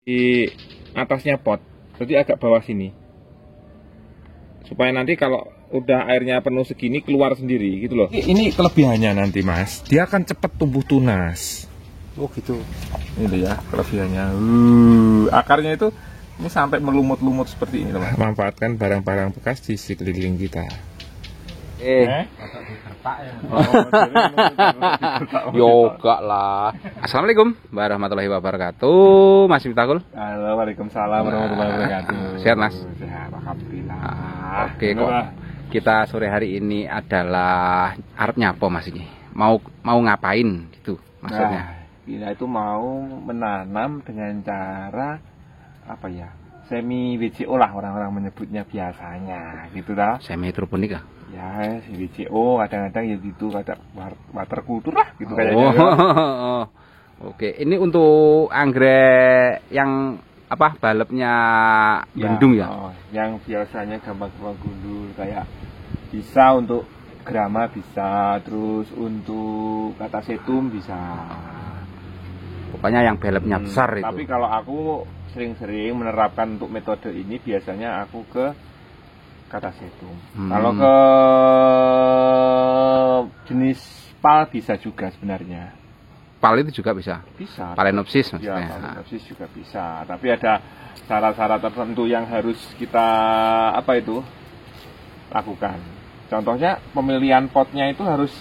di atasnya pot, jadi agak bawah sini, supaya nanti kalau udah airnya penuh segini keluar sendiri gitu loh. Ini kelebihannya nanti mas, dia akan cepat tumbuh tunas. Oh gitu. Ini ya kelebihannya. Akarnya itu ini sampai melumut-lumut seperti ini loh mas. Manfaatkan barang-barang bekas di sekeliling kita. Yoga lah. Assalamualaikum warahmatullahi wabarakatuh. Mas Miftahul. Halo, waalaikumsalam warahmatullahi wabarakatuh. Sehat mas? Sehat, alhamdulillah. Oke kok. Kita sore hari ini adalah arep nyapo mas ini. Mau ngapain gitu maksudnya? Kita itu mau menanam dengan cara apa ya? Semi WCO lah orang-orang menyebutnya biasanya, gitu dah. Semi hidroponik ah? Ya, WCO kadang-kadang ya gitu, kadang water culture lah gitu kayaknya. Oh. Oke, ini untuk anggrek yang apa balepnya bendung ya? Yang biasanya gampang-gampang gundul kayak bisa untuk grama bisa, terus untuk katasetum bisa. Pokoknya yang balepnya besar itu. Tapi kalau aku sering-sering menerapkan untuk metode ini biasanya aku ke katasetum. Kalau ke jenis pal bisa juga sebenarnya. Pal itu juga bisa? Bisa. Phalaenopsis maksudnya? Ya, Phalaenopsis juga bisa. Tapi ada syarat-syarat tertentu yang harus kita lakukan. Contohnya pemilihan potnya itu harus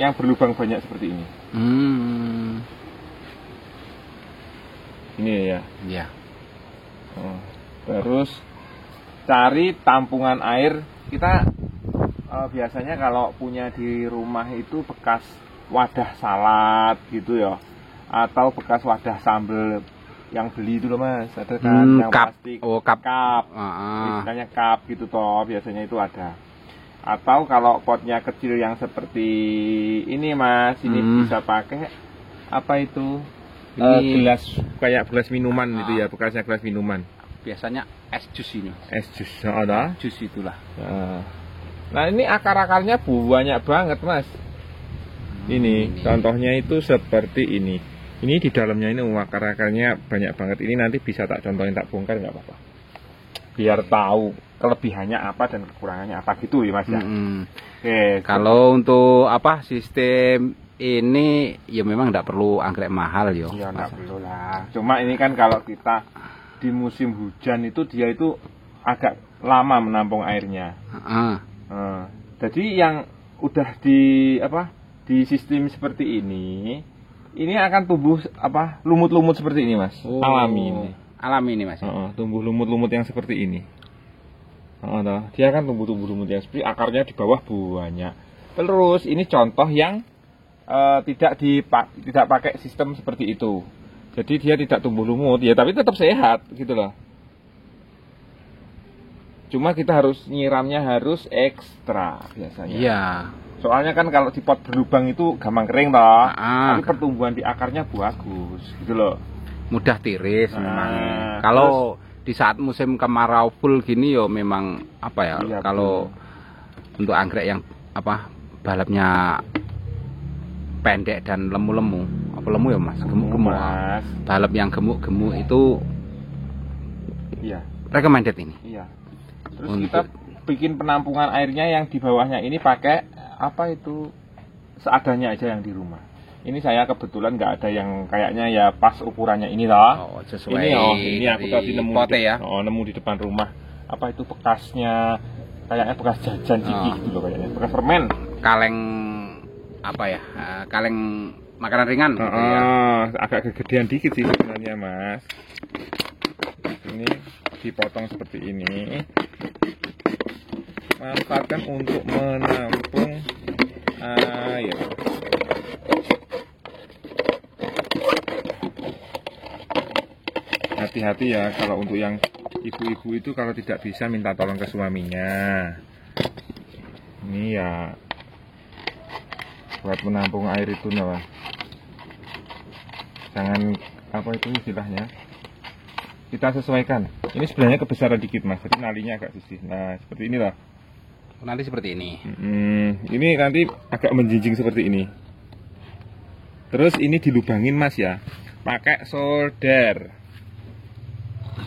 yang berlubang banyak seperti ini. Ini ya. Iya. Terus cari tampungan air. Kita biasanya kalau punya di rumah itu bekas wadah salad gitu ya, atau bekas wadah sambel yang beli itu loh mas, ada kan yang cup. plastik. Cup. Istilahnya cup gitu toh, biasanya itu ada. Atau kalau potnya kecil yang seperti ini mas, ini bisa pakai apa itu? Gelas kayak gelas minuman gitu ya, bekasnya gelas minuman. Biasanya es jus ini. Es jus, ada? Jus itulah. Nah ini akar-akarnya banyak banget mas. Ini contohnya itu seperti ini. Ini di dalamnya ini akar-akarnya banyak banget. Ini nanti bisa tak contohin, tak bongkar nggak apa-apa. Biar tahu kelebihannya apa dan kekurangannya apa gitu ya mas ya. Oke. Kalau untuk apa sistem ini ya memang tidak perlu anggrek mahal yo. Iya tidak perlu lah. Cuma ini kan kalau kita di musim hujan itu dia itu agak lama menampung airnya. Jadi yang udah di sistem seperti ini akan tumbuh lumut-lumut seperti ini mas. Alami ini mas. Tumbuh lumut-lumut yang seperti ini. Dia akan tumbuh lumut yang seperti akarnya di bawah banyak. Terus ini contoh yang tidak pakai sistem seperti itu. Jadi dia tidak tumbuh lumut ya, tapi tetap sehat gitu loh. Cuma kita harus nyiramnya harus ekstra biasanya. Iya. Soalnya kan kalau di pot berlubang itu gampang kering toh. Tapi pertumbuhan di akarnya bagus gitu loh. Mudah tiris memang. Kalau di saat musim kemarau full gini yo memang apa ya? Iya, kalau untuk anggrek yang balepnya pendek dan lemu-lemu, apa lemu ya mas? Gemuk-gemuk. Balep yang gemuk-gemuk itu iya. Recommended ini. Iya. Terus kita bikin penampungan airnya yang di bawahnya ini pakai seadanya aja yang di rumah. Ini saya kebetulan nggak ada yang kayaknya ya pas ukurannya ini loh. Sesuai. Ini aku tadi nemu nemu di depan rumah. Apa itu bekasnya? Kayaknya bekas jajan ciki gitu loh kayaknya. Bekas permen. Kaleng kaleng makanan ringan gitu ya. Agak kegedean dikit sih sebenarnya mas. Ini dipotong seperti ini. Manfaatkan untuk menampung air. Hati-hati ya kalau untuk yang ibu-ibu itu kalau tidak bisa minta tolong ke suaminya. Ini ya buat menampung air itu jangan istilahnya kita sesuaikan. Ini sebenarnya kebesaran dikit mas, jadi nalinya agak sisih. Nah seperti inilah. Nanti seperti ini. Ini nanti agak menjinjing seperti ini. Terus ini dilubangin mas ya, pakai solder.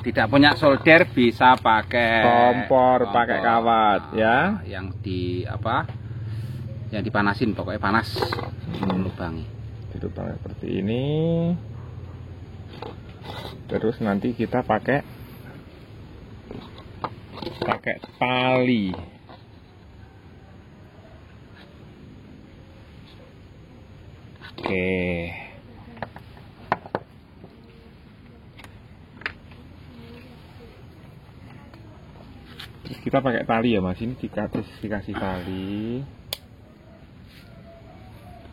tidak punya solder bisa pakai kompor, pakai kawat ya. Yang yang dipanasin, pokoknya panas. Lubangi. Dilubangi seperti ini. Terus nanti kita pakai tali. Oke. Terus kita pakai tali ya Mas, ini dikasih tali.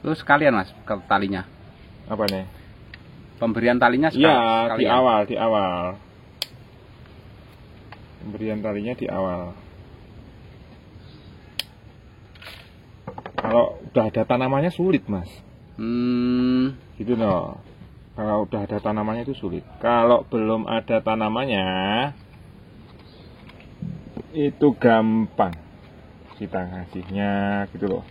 Terus sekalian Mas ke talinya. Apa nih? Pemberian talinya sekalian. Ya, di awal. Pemberian talinya di awal. Kalau udah ada tanamannya sulit Mas. Gitu no. Kalau udah ada tanamannya itu sulit. Kalau belum ada tanamannya itu gampang kita ngasihnya gitu loh.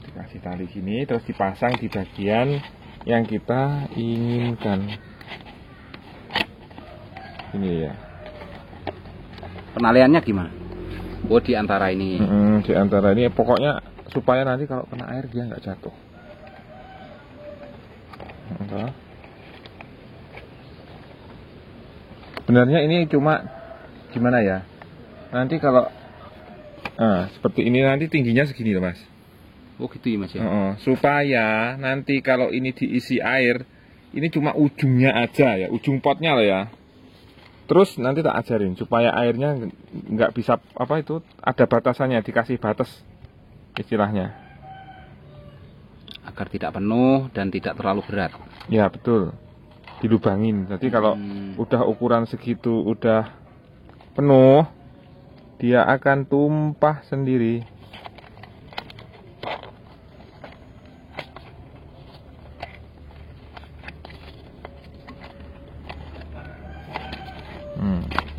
Dikasih tali sini terus dipasang di bagian yang kita inginkan. Ini ya. Penaliannya gimana? Oh, di antara ini. Di antara ini pokoknya supaya nanti kalau kena air dia nggak jatuh. Sebenarnya ini cuma gimana ya? Nanti kalau seperti ini nanti tingginya segini loh Mas. Oh gitu ya Mas ya. Supaya nanti kalau ini diisi air, ini cuma ujungnya aja ya, ujung potnya loh ya. Terus nanti tak ajarin supaya airnya nggak bisa ada batasannya, dikasih batas istilahnya. Agar tidak penuh dan tidak terlalu berat. Ya betul, dilubangin. Jadi kalau udah ukuran segitu udah penuh, dia akan tumpah sendiri.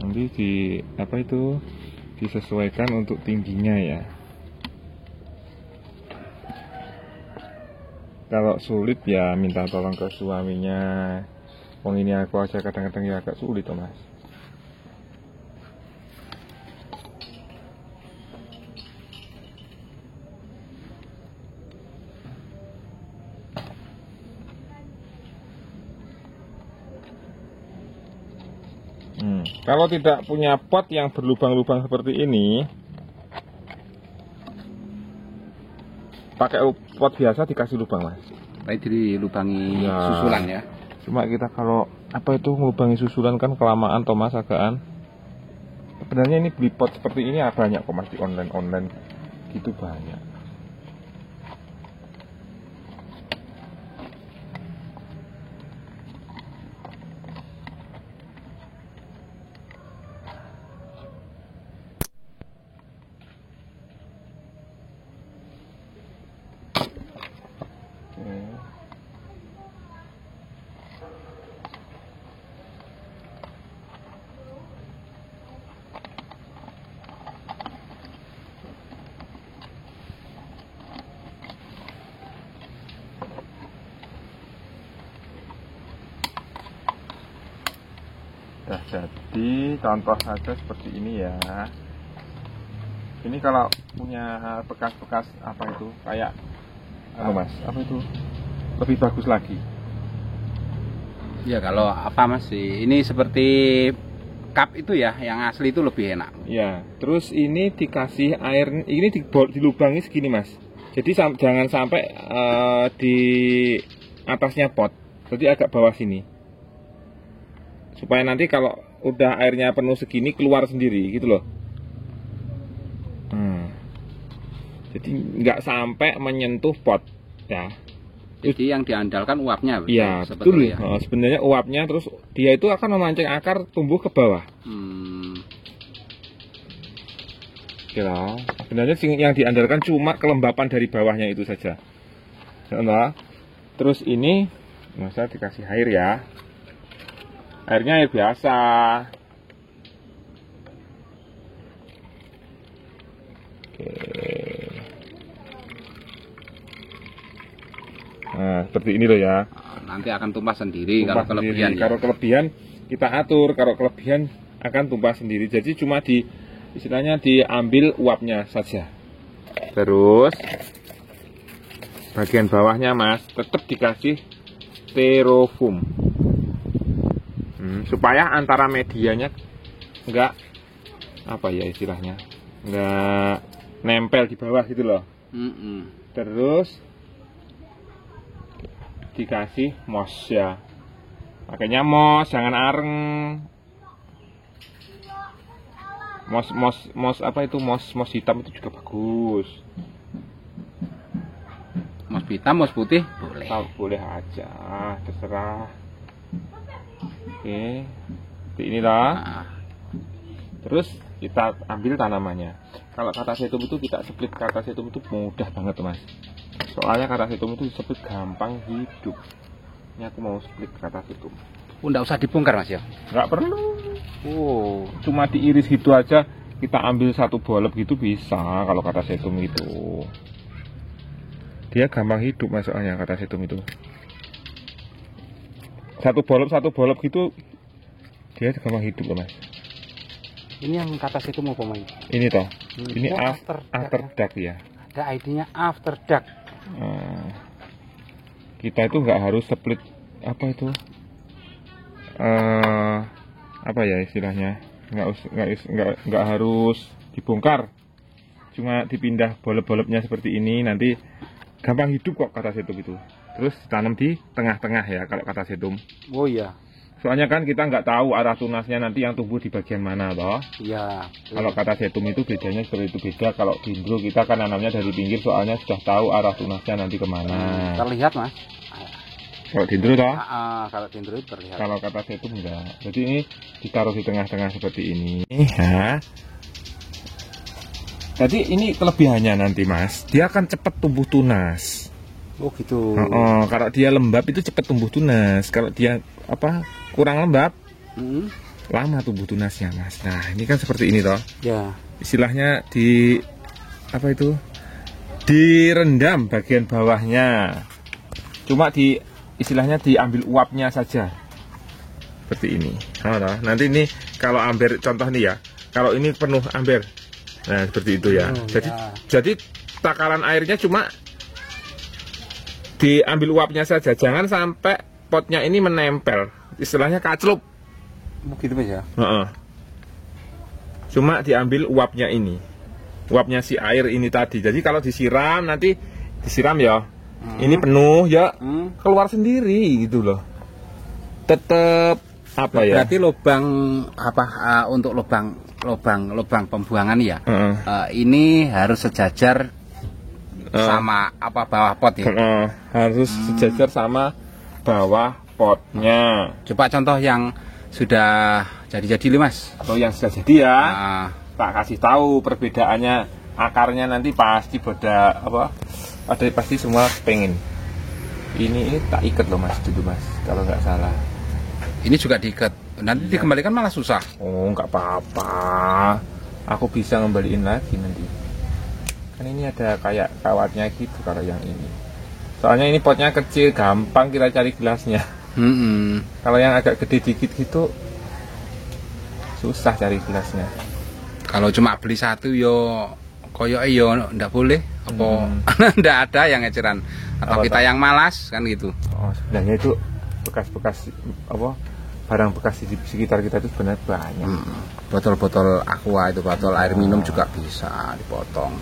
Nanti disesuaikan untuk tingginya ya. Kalau sulit ya minta tolong ke suaminya. Wong ini aku aja kadang-kadang ya agak sulit toh Mas. Kalau tidak punya pot yang berlubang-lubang seperti ini, pakai pot biasa dikasih lubang Mas. Baik, dilubangi susulan ya. Cuma kita kalau ngelubangi susulan kan kelamaan toh Mas agaan. Sebenarnya ini beli pot seperti ini banyak kok Mas di online gitu banyak. Jadi contoh saja seperti ini ya. Ini kalau punya bekas-bekas kayak Mas, lebih bagus lagi. Ya kalau Mas ini seperti cup itu ya, yang asli itu lebih enak. Ya, terus ini dikasih air, ini dilubangi segini Mas. Jadi jangan sampai di atasnya pot, jadi agak bawah sini. Supaya nanti kalau udah airnya penuh segini keluar sendiri gitu loh. Jadi nggak sampai menyentuh pot ya. Jadi yang diandalkan uapnya. Iya betul ya. Sebenarnya uapnya, terus dia itu akan memancing akar tumbuh ke bawah. Gitu. Sebenarnya yang diandalkan cuma kelembapan dari bawahnya itu saja. Nah, terus ini masa dikasih air ya. Airnya air biasa. Oke. Nah, seperti ini loh ya. Nanti akan tumpah sendiri kalau kelebihan. Kalau kelebihan kita atur, kalau kelebihan akan tumpah sendiri. Jadi cuma istilahnya diambil uapnya saja. Terus bagian bawahnya Mas tetap dikasih styrofoam, supaya antara medianya enggak apa ya istilahnya, enggak nempel di bawah gitu loh. Terus dikasih moss ya, pakainya moss, jangan areng. Moss apa itu, moss hitam itu juga bagus. Moss hitam, moss putih boleh. Boleh aja, terserah. Oke, seperti inilah. Terus kita ambil tanamannya. Kalau katasetum itu kita split, katasetum itu mudah banget Mas. Soalnya katasetum itu split gampang hidup. Ini aku mau split katasetum. Enggak usah dibongkar Mas ya? Enggak perlu. Cuma diiris gitu aja, kita ambil satu bolop gitu bisa. Kalau katasetum itu dia gampang hidup Mas, soalnya katasetum itu satu bolop gitu dia gampang hidup loh Mas. Ini yang katasetum apa Mas? Ini toh. Ini after dark ya. Ada ID-nya after dark. Kita itu nggak harus split apa itu, apa ya istilahnya, nggak harus dibongkar, cuma dipindah bolop-bolopnya seperti ini, nanti gampang hidup kok katasetum itu. Terus ditanam di tengah-tengah ya kalau katasetum. Oh iya. Soalnya kan kita nggak tahu arah tunasnya nanti yang tumbuh di bagian mana toh. Iya. Kalau katasetum itu bedanya seperti itu, beda. Kalau dendro kita kan nanamnya dari pinggir, soalnya sudah tahu arah tunasnya nanti kemana. Terlihat Mas. Kalau dendro toh? Kalau dendro itu terlihat. Kalau katasetum enggak. Jadi ini ditaruh di tengah-tengah seperti ini. Ya. Jadi ini kelebihannya nanti Mas, dia akan cepat tumbuh tunas. Oh gitu. Kalau dia lembab itu cepat tumbuh tunas. Kalau dia kurang lembab, lama tumbuh tunasnya Mas. Nah ini kan seperti ini toh. Ya. Istilahnya direndam bagian bawahnya. Cuma istilahnya diambil uapnya saja. Seperti ini. Nanti ini kalau amber, contoh nih ya. Kalau ini penuh amber. Nah seperti itu ya. Jadi takaran airnya cuma diambil uapnya saja. Jangan sampai potnya ini menempel. Istilahnya kaclup. Begitu Mas ya. Cuma diambil uapnya ini. Uapnya si air ini tadi. Jadi kalau disiram, nanti disiram ya. Ini penuh ya, keluar sendiri gitu loh. Tetap berarti lubang untuk lubang pembuangan ya. Ini harus sejajar sama bawah pot ya. Harus sejajar sama bawah potnya. Coba contoh yang sudah jadi Mas. Atau yang sudah jadi ya. Tak kasih tahu perbedaannya, akarnya nanti pasti beda pasti semua pengen. Ini tak ikat loh Mas dulu Mas, kalau nggak salah. Ini juga diikat. Nanti dikembalikan malah susah. Oh nggak apa-apa. Aku bisa ngembaliin lagi nanti. Kan ini ada kayak kawatnya gitu kalau yang ini. Soalnya ini potnya kecil, gampang kita cari gelasnya. Kalau yang agak gede dikit gitu susah cari gelasnya. Kalau cuma beli satu koyo ndak boleh ndak ada yang eceran atau kita yang malas kan gitu. Sebenarnya itu bekas-bekas barang bekas di sekitar kita itu sebenarnya banyak. Botol-botol aqua itu, botol air minum juga bisa dipotong.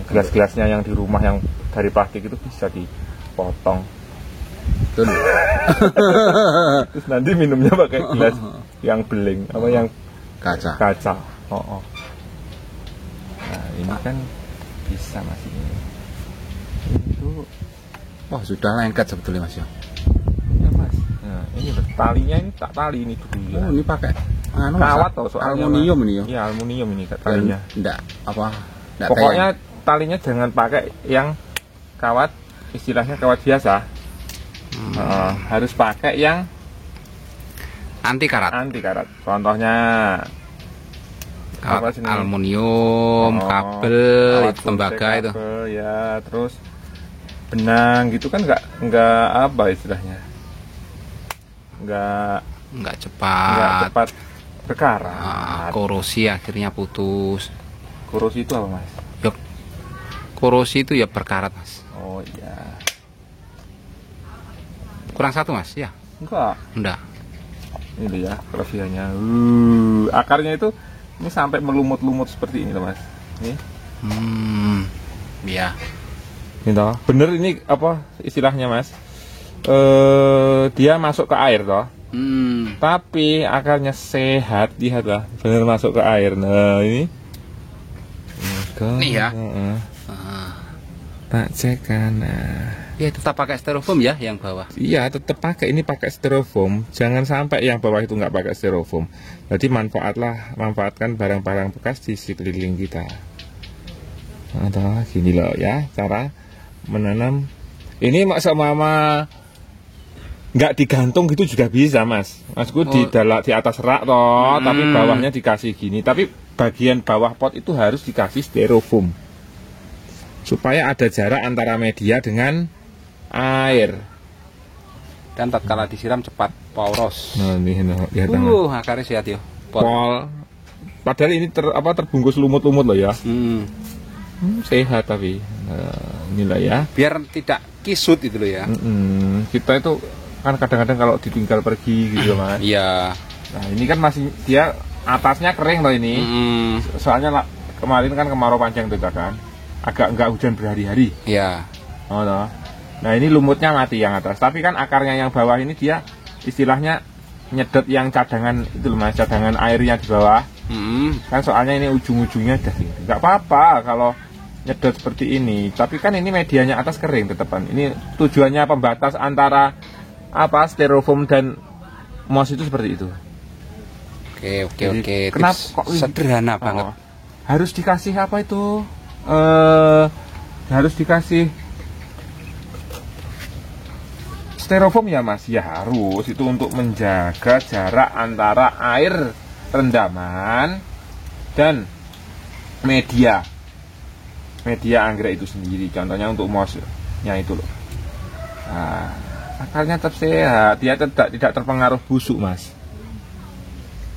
Gelas-gelasnya yang di rumah yang dari plastik itu bisa dipotong. Betul. Terus nanti minumnya pakai gelas yang beling yang kaca. Nah ini kan bisa Mas ini. Itu sudah lengket sebetulnya Mas ya. Ya Mas. Nah ini talinya ini tak tali ini dulu ya. Ini pakai kawat soalnya aluminium ini ya. Iya aluminium ini talinya. Enggak pokoknya talinya jangan pakai yang kawat, istilahnya kawat biasa. Harus pakai yang anti karat. Contohnya aluminium, kabel, tembaga itu. Ya, terus benang gitu kan nggak istilahnya. Nggak nggak cepat berkarat. Korosi akhirnya putus. Korosi itu apa, Mas? Ya, korosi itu ya berkarat, Mas. Oh iya. Kurang satu, Mas, ya? Enggak. Ini ya kelebihannya. Akarnya itu ini sampai melumut-lumut seperti ini loh, Mas. Nih. Ya. Ini toh. Bener ini apa istilahnya, Mas? Dia masuk ke air toh. Tapi akarnya sehat, lihatlah, bener masuk ke air. Nah, ini. Nih ya. Tak cek kan. Ya tetap pakai styrofoam ya yang bawah. Iya, tetap pakai, ini pakai styrofoam. Jangan sampai yang bawah itu nggak pakai styrofoam. Jadi manfaatkan barang-barang bekas di sekeliling kita. Nah, gini loh ya cara menanam. Ini maksud mama nggak digantung gitu juga bisa, Mas. Masku di atas rak toh, tapi bawahnya dikasih gini. Tapi bagian bawah pot itu harus dikasih styrofoam supaya ada jarak antara media dengan air. Dan tatkala disiram cepat poros. Nah, ini lihat akarnya sehat ya. Pol. Padahal ini terbungkus lumut-lumut loh ya. Sehat tapi. Nah, inilah ya. Biar tidak kisut itu loh ya. Kita itu kan kadang-kadang kalau ditinggal pergi gitu, Mas. Iya. Nah, ini kan masih dia atasnya kering loh ini. Soalnya kemarin kan kemarau panjang tuh kan. Agak enggak hujan berhari-hari. Iya. Oh, no. Nah, ini lumutnya mati yang atas. Tapi kan akarnya yang bawah ini dia istilahnya nyedot yang cadangan itu loh, Mas, cadangan airnya di bawah. Kan soalnya ini ujung-ujungnya udah enggak apa-apa kalau nyedot seperti ini. Tapi kan ini medianya atas kering tetepan. Ini tujuannya pembatas antara styrofoam dan moss itu seperti itu. Oke. Kenapa kok sederhana banget? Harus dikasih apa itu? Harus dikasih styrofoam ya, Mas? Ya harus, itu untuk menjaga jarak antara air rendaman dan media anggrek itu sendiri. Contohnya untuk mossnya itu loh. Nah, akarnya tetap sehat, dia tidak terpengaruh busuk, Mas.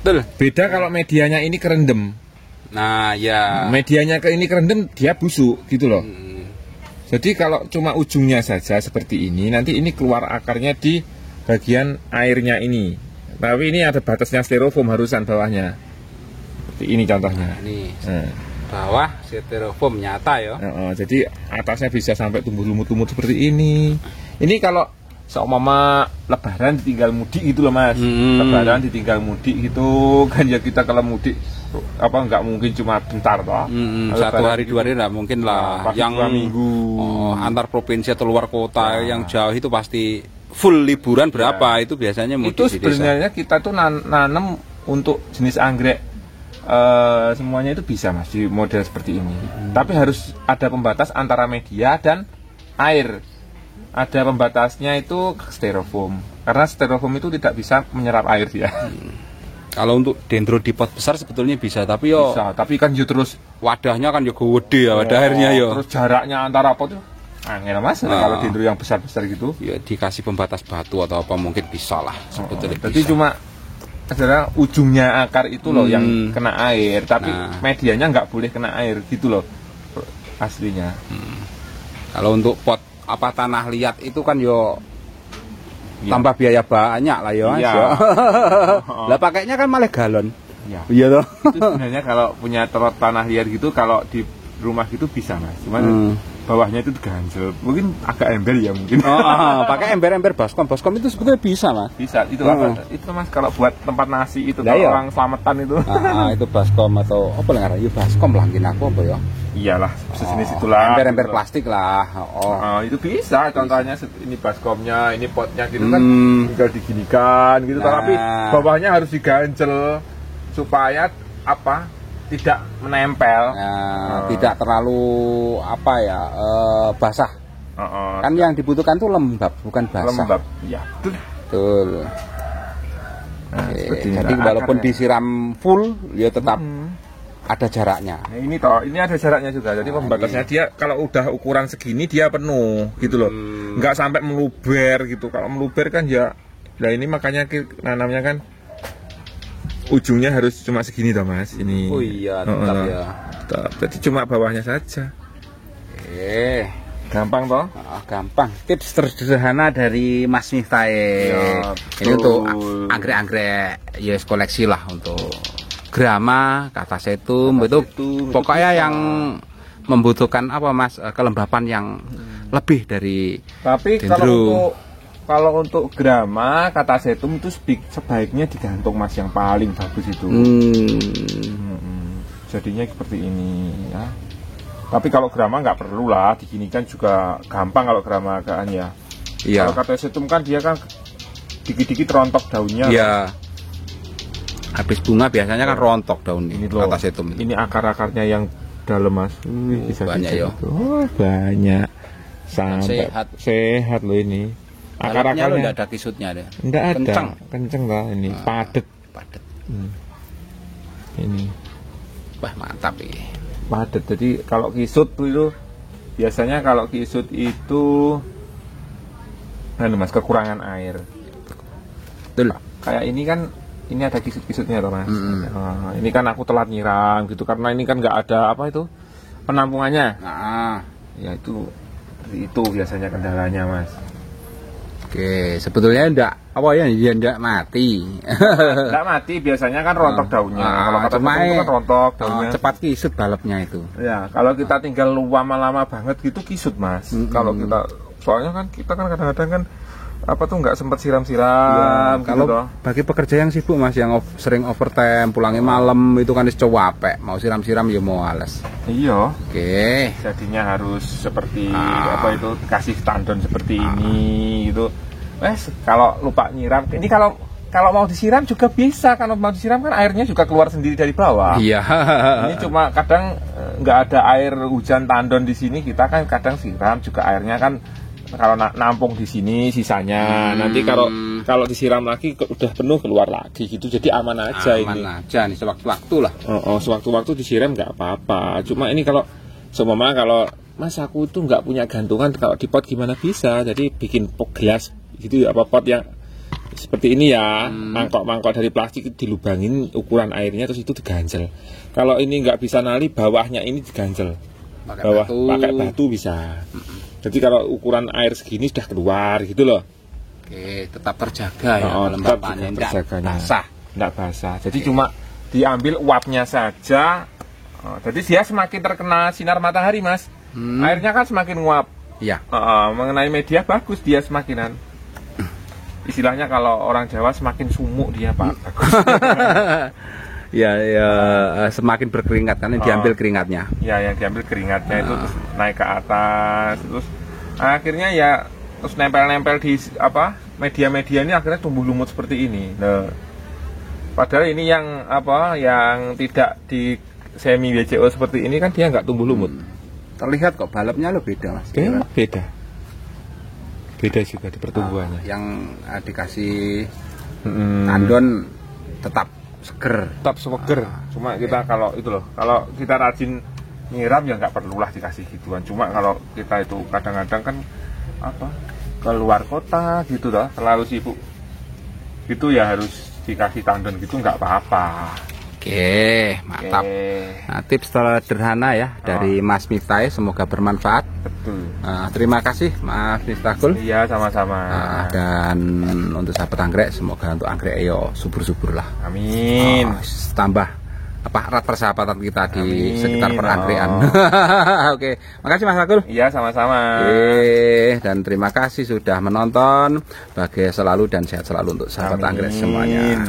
Betul. Beda kalau medianya ini kerendam. Nah ya, medianya ini kerendam, dia busuk gitu loh. Jadi kalau cuma ujungnya saja seperti ini, nanti ini keluar akarnya di bagian airnya ini. Tapi ini ada batasnya styrofoam harusan bawahnya. Seperti ini contohnya. Ini bawah styrofoam nyata ya. Jadi atasnya bisa sampai tumbuh lumut-lumut seperti ini. Ini kalau seumpama lebaran ditinggal mudik gitu loh, Mas. Lebaran ditinggal mudik gitu kan, ya kita kalau mudik nggak mungkin cuma bentar toh. Satu hari dua hari lah mungkin lah. Yang 2 minggu antar provinsi atau luar kota yang jauh itu pasti full liburan berapa itu biasanya mudik. Itu sebenarnya kita tuh nanam untuk jenis anggrek semuanya itu bisa, Mas, di model seperti ini. Tapi harus ada pembatas antara media dan air. Ada pembatasnya itu styrofoam. Karena styrofoam itu tidak bisa menyerap air ya. Kalau untuk dendro di pot besar sebetulnya bisa, tapi yo bisa, tapi kan yo terus wadahnya kan yo gede ya, wadah airnya yo. Terus jaraknya antara pot itu angel, Mas. Kalau dendro yang besar-besar gitu, ya dikasih pembatas batu atau apa mungkin bisa lah sebetulnya. Jadi cuma adalah ujungnya akar itu loh yang kena air, tapi medianya nggak boleh kena air gitu loh aslinya. Kalau untuk pot tanah liat itu kan yo tambah biaya banyak lah ya, Mas. Lah pakainya kan malah galon. Iya toh. Itu sebenarnya kalau punya tanah liat gitu, kalau di rumah gitu bisa, Mas. Cuman bawahnya itu ganjel. Mungkin agak ember ya mungkin. Pakai ember-ember baskom. Baskom itu sebetulnya bisa, Mas. Bisa. Itu itu, Mas, kalau buat tempat nasi itu kalau orang selamatan itu. Itu baskom atau apa lah ngarannya? Baskom lah mungkin aku apa ya? Iyalah, sejenis itulah. Ember-ember plastik lah. Itu bisa. Contohnya ini baskomnya, ini potnya gitu kan, tinggal diginikan gitu. Tapi bawahnya harus diganjel supaya tidak menempel. Tidak terlalu basah. Kan yang dibutuhkan tuh lembab, bukan basah. Lembab, ya. Betul. Jadi walaupun disiram full, ya tetap ada jaraknya. Nah, ini ada jaraknya juga. Jadi pembatasnya dia kalau udah ukuran segini dia penuh gitu loh. Nggak sampai meluber gitu. Kalau meluber kan ya Nah ini makanya nanamnya kan ujungnya harus cuma segini toh Mas. Ini. Oh iya, tetap ya. Tetap. Jadi cuma bawahnya saja. Gampang toh? Gampang. Tips sederhana dari Mas Miftah. Ya, ini untuk anggrek-anggrek ya koleksi lah, untuk grama, katasetum itu pokoknya yang membutuhkan apa Mas, kelembapan yang lebih dari tapi kalau untuk grama, katasetum itu sebaiknya digantung Mas, yang paling bagus itu. Jadinya seperti ini ya. Tapi kalau grama nggak perlu lah, diginikan juga gampang kalau grama kan ya. Iya. Kalau katasetum kan dia kan dikit-dikit rontok daunnya. Iya. Habis bunga biasanya kan rontok daun ini katasetum. Ini akar-akarnya yang dalam Mas. Bisa banyak ya. Oh, banyak. Sampai sehat loh ini. Akar-akarnya enggak ada kisutnya deh. Enggak ada. Kenceng lah ini, padet. Ini. Wah, mantap ini. Padat. Jadi kalau kisut itu biasanya kalau kisut itu Mas, kekurangan air. Betul. Kayak ini kan ini ada kisut-kisutnya toh Mas. Ini kan aku telat nyiram gitu karena ini kan nggak ada apa itu penampungannya. Ya itu biasanya kendalanya Mas. Oke, sebetulnya enggak mati. Enggak mati, biasanya kan rontok daunnya. Kalau kata itu kan rontok daunnya. Cepat kisut balapnya itu. Ya, kalau kita tinggal lama-lama banget gitu kisut Mas. Kalau kita soalnya kan kita kan kadang-kadang kan nggak sempat siram-siram. Kalau gitu bagi pekerja yang sibuk Mas, yang sering overtime, pulangnya malam itu kan capek, mau siram-siram ya mau alas. Iya. Oke. Jadinya harus seperti kasih tandon seperti ini gitu. Kalau lupa nyiram, ini kalau mau disiram juga bisa. Kalau mau disiram kan airnya juga keluar sendiri dari bawah. Iya. Ini cuma kadang nggak ada air hujan tandon di sini, kita kan kadang siram juga airnya kan. Kalau nampung di sini sisanya nanti kalau disiram lagi udah penuh keluar lagi gitu, jadi aman aja ini. Aman aja nih, sewaktu-waktu lah. Sewaktu-waktu disiram nggak apa-apa. Cuma ini kalau Mas aku tuh nggak punya gantungan, kalau di pot gimana bisa? Jadi bikin pot gelas gitu, pot yang seperti ini ya, mangkok-mangkok dari plastik itu dilubangin ukuran airnya, terus itu diganjel. Kalau ini nggak bisa nali, bawahnya ini diganjel. Pakai batu bisa. Jadi kalau ukuran air segini sudah keluar gitu loh. Oke, tetap terjaga ya, kelembapannya enggak basah. Jadi cuma diambil uapnya saja. Jadi dia semakin terkena sinar matahari Mas. Airnya kan semakin nguap. Iya. Mengenai media bagus dia semakinan. Istilahnya kalau orang Jawa semakin sumuk dia Pak. Bagus. Ya, semakin berkeringat kan, diambil keringatnya. Ya, yang diambil keringatnya itu terus naik ke atas, terus akhirnya ya terus nempel-nempel di media-media ini, akhirnya tumbuh lumut seperti ini. Nah, padahal ini yang yang tidak di semi WCO seperti ini kan dia nggak tumbuh lumut. Terlihat kok balapnya lo beda Mas. Beda juga di pertumbuhannya. Yang dikasih tandon tetap seger. Cuma kita kalau kita rajin nyiram ya nggak perlulah dikasih gituan. Cuma kalau kita itu kadang-kadang kan keluar kota gitu loh, terlalu sibuk itu ya harus dikasih tandon gitu, nggak apa-apa. Oke, mantap. Nah, tips sederhana ya dari Mas Miftah, semoga bermanfaat. Betul. Terima kasih Mas Miftahul. Iya, sama-sama. Dan untuk sahabat anggrek, semoga untuk anggrek subur-subur lah. Amin. Tambah erat persahabatan kita di sekitar perangkrean. Oke, makasih Mas Miftahul. Iya, sama-sama. Dan terima kasih sudah menonton. Bahagia selalu dan sehat selalu untuk sahabat anggrek semuanya.